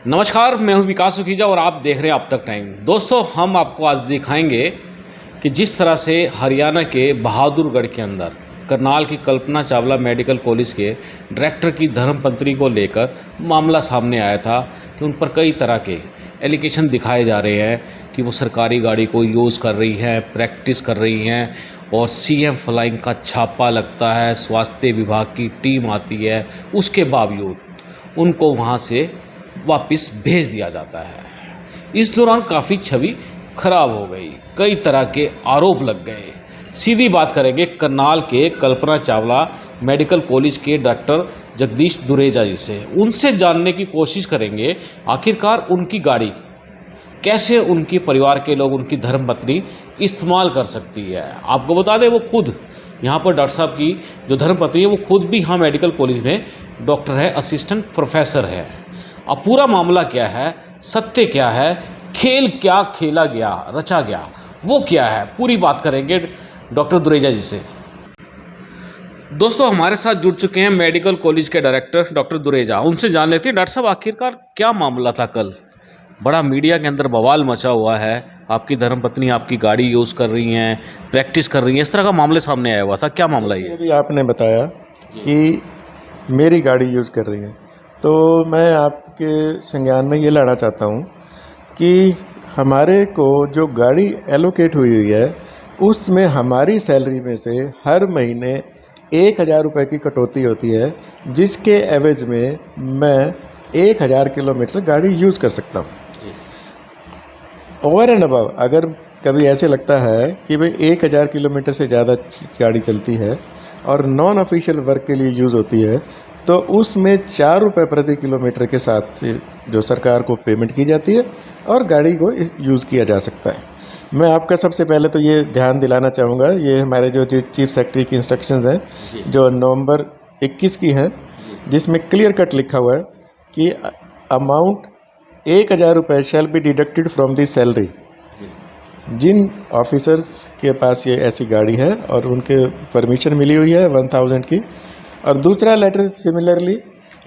नमस्कार, मैं हूं विकास सुखीजा और आप देख रहे हैं अब तक टाइम। दोस्तों, हम आपको आज दिखाएंगे कि जिस तरह से हरियाणा के बहादुरगढ़ के अंदर करनाल की कल्पना चावला मेडिकल कॉलेज के डायरेक्टर की धर्मपत्नी को लेकर मामला सामने आया था कि उन पर कई तरह के एलिगेशन दिखाए जा रहे हैं कि वो सरकारी गाड़ी को यूज़ कर रही हैं, प्रैक्टिस कर रही हैं और सीएम फ्लाइंग का छापा लगता है, स्वास्थ्य विभाग की टीम आती है, उसके बावजूद उनको वहाँ से वापस भेज दिया जाता है। इस दौरान काफ़ी छवि खराब हो गई, कई तरह के आरोप लग गए। सीधी बात करेंगे करनाल के कल्पना चावला मेडिकल कॉलेज के डॉक्टर जगदीश दुरेजा जी से। उनसे जानने की कोशिश करेंगे आखिरकार उनकी गाड़ी कैसे उनके परिवार के लोग, उनकी धर्मपत्नी इस्तेमाल कर सकती है। आपको बता दें, वो खुद यहाँ पर डॉक्टर साहब की जो धर्मपत्नी है वो खुद भी यहाँ मेडिकल कॉलेज में डॉक्टर है, असिस्टेंट प्रोफेसर है। अब पूरा मामला क्या है, सत्य क्या है, खेल क्या खेला गया, रचा गया, वो क्या है, पूरी बात करेंगे डॉक्टर दुरेजा जी से। दोस्तों, हमारे साथ जुड़ चुके हैं मेडिकल कॉलेज के डायरेक्टर डॉक्टर दुरेजा। उनसे जान लेते हैं, डॉक्टर साहब आखिरकार क्या मामला था कल? बड़ा मीडिया के अंदर बवाल मचा हुआ है, आपकी धर्मपत्नी आपकी गाड़ी यूज़ कर रही हैं, प्रैक्टिस कर रही हैं, इस तरह का मामले सामने आया हुआ था। क्या मामला ये? अभी आपने बताया कि मेरी गाड़ी यूज़ कर रही है, तो मैं आपके संज्ञान में ये लाना चाहता हूँ कि हमारे को जो गाड़ी एलोकेट हुई है उसमें हमारी सैलरी में से हर महीने 1,000 रुपये की कटौती होती है, जिसके एवज में मैं 1,000 किलोमीटर गाड़ी यूज़ कर सकता हूँ। ओवर एंड अबव अगर कभी ऐसे लगता है कि भाई 1,000 किलोमीटर से ज़्यादा गाड़ी चलती है और नॉन ऑफिशियल वर्क के लिए यूज़ होती है, तो उसमें 4 रुपये प्रति किलोमीटर के साथ जो सरकार को पेमेंट की जाती है और गाड़ी को यूज़ किया जा सकता है। मैं आपका सबसे पहले तो ये ध्यान दिलाना चाहूँगा, ये हमारे जो चीफ सेक्रेटरी की इंस्ट्रक्शंस हैं जो नवंबर 21 की हैं, जिसमें क्लियर कट लिखा हुआ है कि अमाउंट 1,000 रुपये shall be deducted from the salary. जिन ऑफिसर्स के पास ये ऐसी गाड़ी है और उनके परमिशन मिली हुई है 1,000 की, और दूसरा लेटर सिमिलरली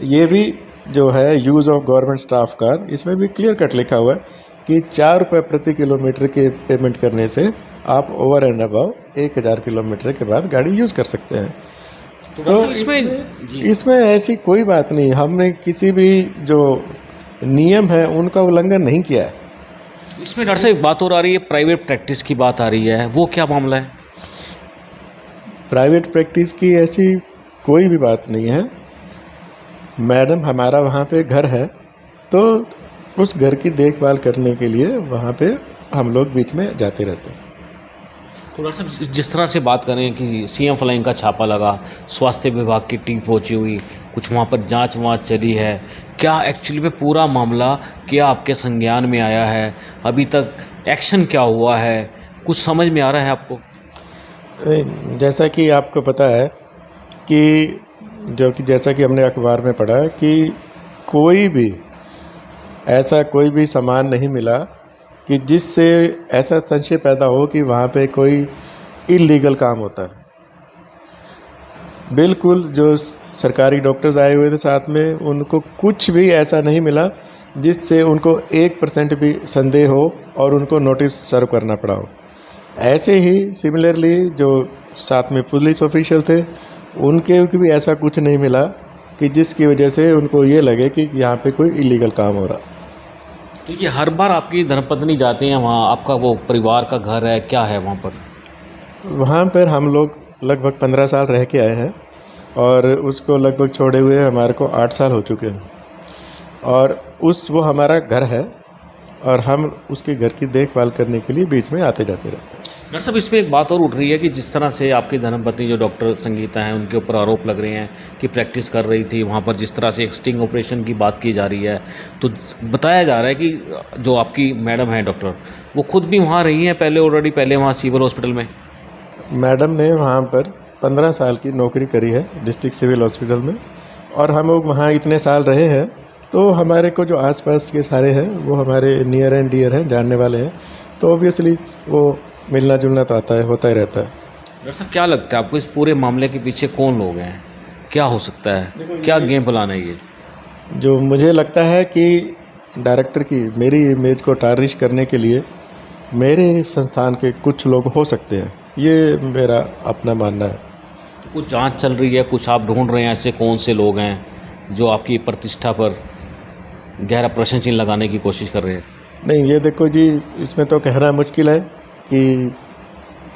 ये भी जो है use of government staff car, इसमें भी क्लियर कट लिखा हुआ है कि 4 रुपये प्रति किलोमीटर के पेमेंट करने से आप ओवर एंड अबव 1,000 किलोमीटर के बाद गाड़ी यूज़ कर सकते हैं। तो इसमें ऐसी कोई बात नहीं, हमने किसी भी जो नियम है उनका उल्लंघन नहीं किया है। इसमें डॉक्टर साहब एक बात और आ रही है, प्राइवेट प्रैक्टिस की बात आ रही है, वो क्या मामला है? प्राइवेट प्रैक्टिस की ऐसी कोई भी बात नहीं है मैडम। हमारा वहाँ पे घर है, तो उस घर की देखभाल करने के लिए वहाँ पे हम लोग बीच में जाते रहते हैं। तो डॉक्टर साहब जिस तरह से बात करें कि सीएम फ्लाइंग का छापा लगा, स्वास्थ्य विभाग की टीम पहुंची हुई, कुछ वहाँ पर जांच चली है, क्या एक्चुअली में पूरा मामला क्या आपके संज्ञान में आया है? अभी तक एक्शन क्या हुआ है, कुछ समझ में आ रहा है आपको? जैसा कि आपको पता है कि जैसा कि हमने अखबार में पढ़ा है कि कोई भी सामान नहीं मिला कि जिससे ऐसा संशय पैदा हो कि वहाँ पे कोई इल्लीगल काम होता है। बिल्कुल, जो सरकारी डॉक्टर्स आए हुए थे साथ में, उनको कुछ भी ऐसा नहीं मिला जिससे उनको 1% भी संदेह हो और उनको नोटिस सर्व करना पड़ा हो। ऐसे ही सिमिलरली जो साथ में पुलिस ऑफिशियल थे, उनके भी ऐसा कुछ नहीं मिला कि जिसकी वजह से उनको ये लगे कि यहाँ पे कोई इलीगल काम हो रहा। तो ये हर बार आपकी धर्मपत्नी जाते हैं वहाँ, आपका वो परिवार का घर है, क्या है वहाँ पर? वहाँ पर हम लोग लगभग 15 साल रह के आए हैं और उसको लगभग छोड़े हुए हमारे को 8 साल हो चुके हैं, और वो हमारा घर है और हम उसके घर की देखभाल करने के लिए बीच में आते जाते रहते हैं। डॉक्टर साहब, इसमें एक बात और उठ रही है कि जिस तरह से आपकी धर्मपत्नी जो डॉक्टर संगीता हैं, उनके ऊपर आरोप लग रहे हैं कि प्रैक्टिस कर रही थी वहाँ पर, जिस तरह से एक स्टिंग ऑपरेशन की बात की जा रही है, तो बताया जा रहा है कि जो आपकी मैडम है डॉक्टर, वो खुद भी वहाँ रही हैं पहले वहाँ सिविल हॉस्पिटल में। मैडम ने वहाँ पर 15 साल की नौकरी करी है डिस्ट्रिक्ट सिविल हॉस्पिटल में, और हम लोग वहाँ इतने साल रहे हैं, तो हमारे को जो आसपास के सारे हैं वो हमारे नियर एंड डियर हैं, जानने वाले हैं, तो ऑब्वियसली वो मिलना जुलना तो होता ही रहता है। डॉक्टर साहब, क्या लगता है आपको इस पूरे मामले के पीछे कौन लोग हैं, क्या हो सकता है, क्या गेम प्लान है ये? जो मुझे लगता है कि डायरेक्टर की मेरी इमेज को टार्निश करने के लिए मेरे संस्थान के कुछ लोग हो सकते हैं, ये मेरा अपना मानना है। कुछ जांच चल रही है, कुछ आप ढूंढ रहे हैं ऐसे कौन से लोग हैं जो आपकी प्रतिष्ठा पर गहरा प्रश्न चिन्ह लगाने की कोशिश कर रहे हैं? नहीं, ये देखो जी, इसमें तो कहना मुश्किल है कि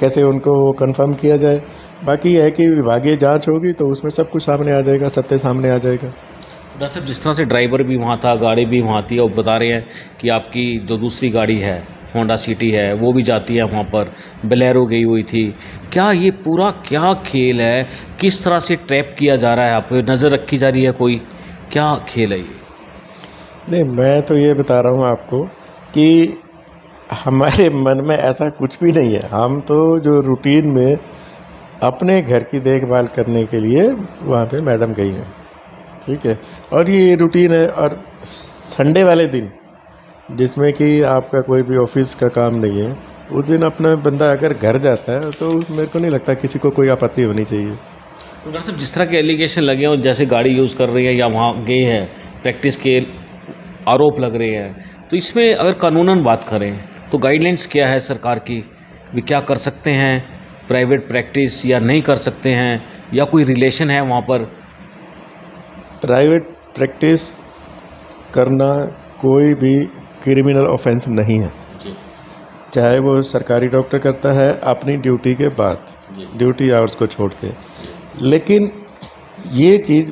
कैसे उनको कंफर्म किया जाए। बाकी यह है कि विभागीय जांच होगी तो उसमें सब कुछ सामने आ जाएगा, सत्य सामने आ जाएगा। डॉक्टर साहब, जिस तरह से ड्राइवर भी वहाँ था, गाड़ी भी वहाँ थी, और बता रहे हैं कि आपकी जो दूसरी गाड़ी है होंडा सिटी है वो भी जाती है वहाँ पर, बोलेरो गई हुई थी। क्या ये पूरा क्या खेल है? किस तरह से ट्रैप किया जा रहा है? आप पे नज़र रखी जा रही है कोई? क्या खेल है ये? नहीं, मैं तो ये बता रहा हूँ आपको कि हमारे मन में ऐसा कुछ भी नहीं है। हम तो जो रूटीन में अपने घर की देखभाल करने के लिए वहाँ पे मैडम गई हैं, ठीक है। और ये रूटीन है। और संडे वाले दिन जिसमें कि आपका कोई भी ऑफिस का काम नहीं है, उस दिन अपना बंदा अगर घर जाता है तो मेरे को नहीं लगता किसी को कोई आपत्ति होनी चाहिए। तो डॉक्टर साहब, जिस तरह के एलिगेशन लगे हैं और जैसे गाड़ी यूज़ कर रही है या वहाँ गए हैं, प्रैक्टिस के आरोप लग रहे हैं, तो इसमें अगर कानूनन बात करें तो गाइडलाइंस क्या है सरकार की? वे क्या कर सकते हैं प्राइवेट प्रैक्टिस, या नहीं कर सकते हैं, या कोई रिलेशन है वहाँ पर? प्राइवेट प्रैक्टिस करना कोई भी क्रिमिनल ऑफेंस नहीं है, जी चाहे वो सरकारी डॉक्टर करता है अपनी ड्यूटी के बाद, जी ड्यूटी आवर्स को छोड़ के। लेकिन ये चीज़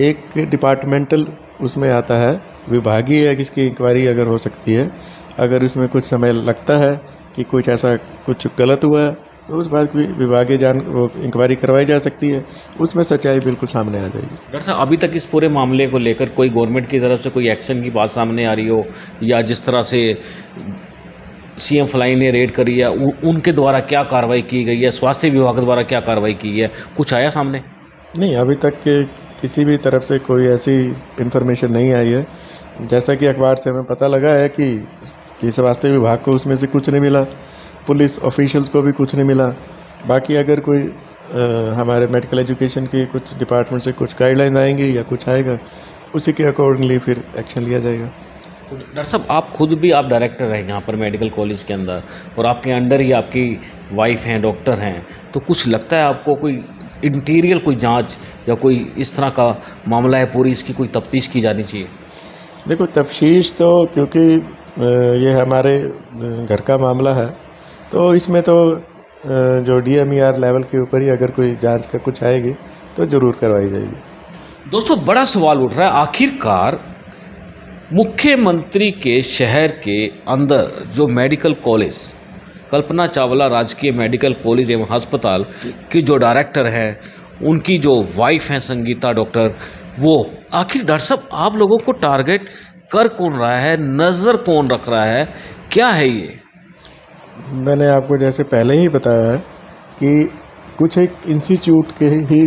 एक डिपार्टमेंटल उसमें आता है, विभागीय इसकी इंक्वायरी अगर हो सकती है। अगर इसमें कुछ समय लगता है कि कुछ ऐसा कुछ गलत हुआ है तो उस बात की विभागीय इंक्वायरी करवाई जा सकती है, उसमें सच्चाई बिल्कुल सामने आ जाएगी। डॉक्टर साहब, अभी तक इस पूरे मामले को लेकर कोई गवर्नमेंट की तरफ से कोई एक्शन की बात सामने आ रही हो, या जिस तरह से सीएम फ्लाई ने रेड करी है उनके द्वारा क्या कार्रवाई की गई है, स्वास्थ्य विभाग द्वारा क्या कार्रवाई की है, कुछ आया सामने? नहीं, अभी तक के किसी भी तरफ से कोई ऐसी इन्फॉर्मेशन नहीं आई है। जैसा कि अखबार से हमें पता लगा है कि स्वास्थ्य विभाग को उसमें से कुछ नहीं मिला, पुलिस ऑफिशियल्स को भी कुछ नहीं मिला। बाकी अगर कोई हमारे मेडिकल एजुकेशन के कुछ डिपार्टमेंट से कुछ गाइडलाइन आएंगी या कुछ आएगा, उसी के अकॉर्डिंगली फिर एक्शन लिया जाएगा। तो डॉक्टर साहब, आप खुद भी आप डायरेक्टर हैं यहाँ पर मेडिकल कॉलेज के अंदर, और आपके अंडर ही आपकी वाइफ हैं, डॉक्टर हैं, तो कुछ लगता है आपको कोई इंटीरियर कोई जांच या कोई इस तरह का मामला है पूरी, इसकी कोई तफ्तीश की जानी चाहिए? देखो, तफ्तीश तो क्योंकि ये हमारे घर का मामला है, तो इसमें तो जो DMER लेवल के ऊपर ही अगर कोई जांच का कुछ आएगी तो ज़रूर करवाई जाएगी। दोस्तों, बड़ा सवाल उठ रहा है, आखिरकार मुख्यमंत्री के शहर के अंदर जो मेडिकल कॉलेज कल्पना चावला राजकीय मेडिकल कॉलेज एवं अस्पताल की जो डायरेक्टर हैं, उनकी जो वाइफ हैं संगीता डॉक्टर, वो आखिर डॉक्टर साहब आप लोगों को टारगेट कर कौन रहा है, नज़र कौन रख रहा है, क्या है ये? मैंने आपको जैसे पहले ही बताया है कि कुछ एक इंस्टीट्यूट के ही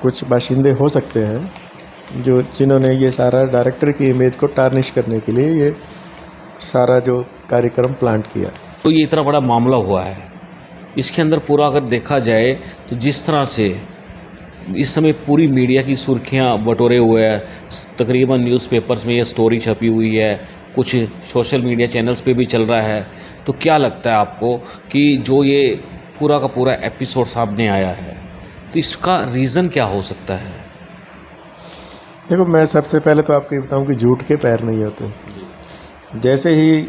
कुछ बाशिंदे हो सकते हैं जो जिन्होंने ये सारा डायरेक्टर की इमेज को टार्निश करने के लिए ये सारा जो कार्यक्रम प्लांट किया। तो ये इतना बड़ा मामला हुआ है, इसके अंदर पूरा अगर देखा जाए तो जिस तरह से इस समय पूरी मीडिया की सुर्खियां बटोरे हुए है, तकरीबन न्यूज़पेपर्स में ये स्टोरी छपी हुई है, कुछ सोशल मीडिया चैनल्स पे भी चल रहा है, तो क्या लगता है आपको कि जो ये पूरा का पूरा एपिसोड सामने आया है, तो इसका रीज़न क्या हो सकता है? देखो, मैं सबसे पहले तो आपको ये बताऊं कि झूठ के पैर नहीं होते। जैसे ही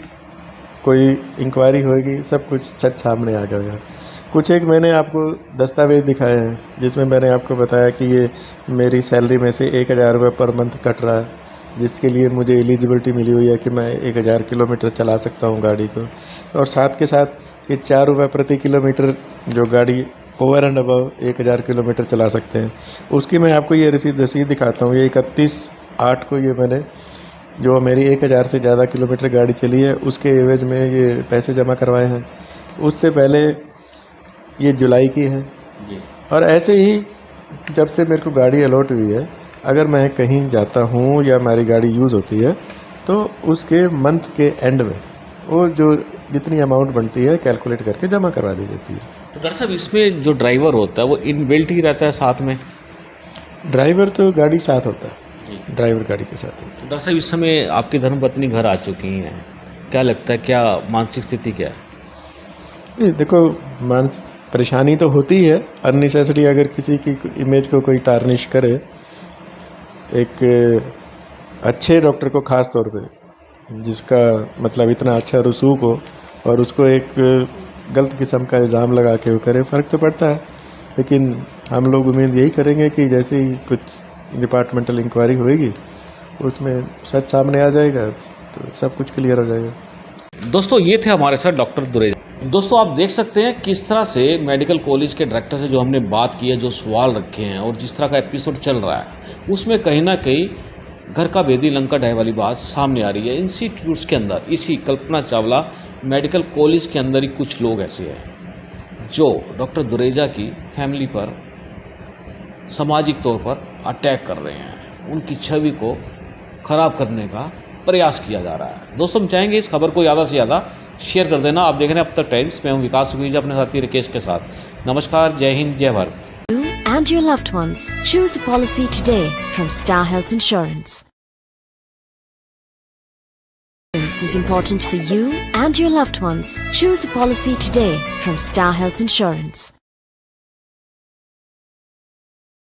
कोई इंक्वायरी होएगी सब कुछ सच सामने आ जाएगा। कुछ एक मैंने आपको दस्तावेज़ दिखाए हैं जिसमें मैंने आपको बताया कि ये मेरी सैलरी में से 1000 रुपये पर मंथ कट रहा है, जिसके लिए मुझे एलिजिबिलिटी मिली हुई है कि मैं 1000 किलोमीटर चला सकता हूँ गाड़ी को। और साथ के साथ ये 4 रुपये प्रति किलोमीटर जो गाड़ी ओवर एंड अबव 1000 किलोमीटर चला सकते हैं, उसकी मैं आपको ये रसीद दिखाता हूँ। ये 31/8 को ये मैंने जो मेरी 1000 से ज़्यादा किलोमीटर गाड़ी चली है उसके एवज में ये पैसे जमा करवाए हैं। उससे पहले ये जुलाई की है। और ऐसे ही जब से मेरे को गाड़ी अलॉट हुई है, अगर मैं कहीं जाता हूँ या हमारी गाड़ी यूज़ होती है तो उसके मंथ के एंड में वो जो जितनी अमाउंट बनती है कैलकुलेट करके जमा करवा दी जाती है। तो डॉक्टर साहब, इसमें जो ड्राइवर होता है वो इनबिल्ट ही रहता है साथ में? ड्राइवर तो गाड़ी साथ होता है। ड्राइवर गाड़ी के साथ ही। डॉक्टर साहब, इस समय आपकी धर्मपत्नी घर आ चुकी हैं, क्या लगता है, क्या मानसिक स्थिति क्या है? ये देखो, मानस परेशानी तो होती है अननेसेसरी, अगर किसी की इमेज को कोई टार्निश करे, एक अच्छे डॉक्टर को ख़ास तौर पे, जिसका मतलब इतना अच्छा रसूख हो, और उसको एक गलत किस्म का इल्ज़ाम लगा के वो करे, फ़र्क तो पड़ता है। लेकिन हम लोग उम्मीद यही करेंगे कि जैसे ही कुछ डिपार्टमेंटल इंक्वायरी होएगी उसमें सच सामने आ जाएगा तो सब कुछ क्लियर हो जाएगा। दोस्तों, ये थे हमारे साथ डॉक्टर दुरेजा। दोस्तों, आप देख सकते हैं किस तरह से मेडिकल कॉलेज के डायरेक्टर से जो हमने बात की है, जो सवाल रखे हैं और जिस तरह का एपिसोड चल रहा है, उसमें कहीं ना कहीं घर का भेदी लंका ढाई वाली बात सामने आ रही है। इंस्टीट्यूट्स के अंदर, इसी कल्पना चावला मेडिकल कॉलेज के अंदर ही कुछ लोग ऐसे हैं जो डॉक्टर दुरेजा की फैमिली पर सामाजिक तौर पर अटैक कर रहे हैं, उनकी छवि को खराब करने का प्रयास किया जा रहा है। दोस्तों, हम चाहेंगे इस खबर को ज़्यादा से ज़्यादा शेयर कर देना। आप देख रहे हैं अब तक टाइम्स, मैं हूं विकास सुखीजा अपने साथी राकेश के साथ। नमस्कार, जय हिंद, जय Bharat. You and your loved ones. Choose a policy today from Star Health Insurance. This is important for you and your loved ones. Choose a policy today from Star Health Insurance.